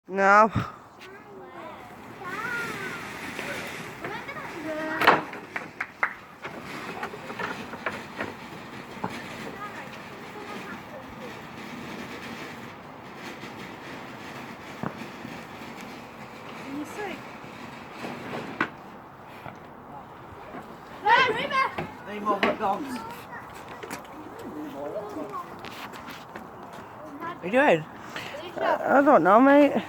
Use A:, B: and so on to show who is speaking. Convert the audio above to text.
A: No.
B: Can you see?
C: Any more hot dogs?
A: What are you doing? I don't know, mate.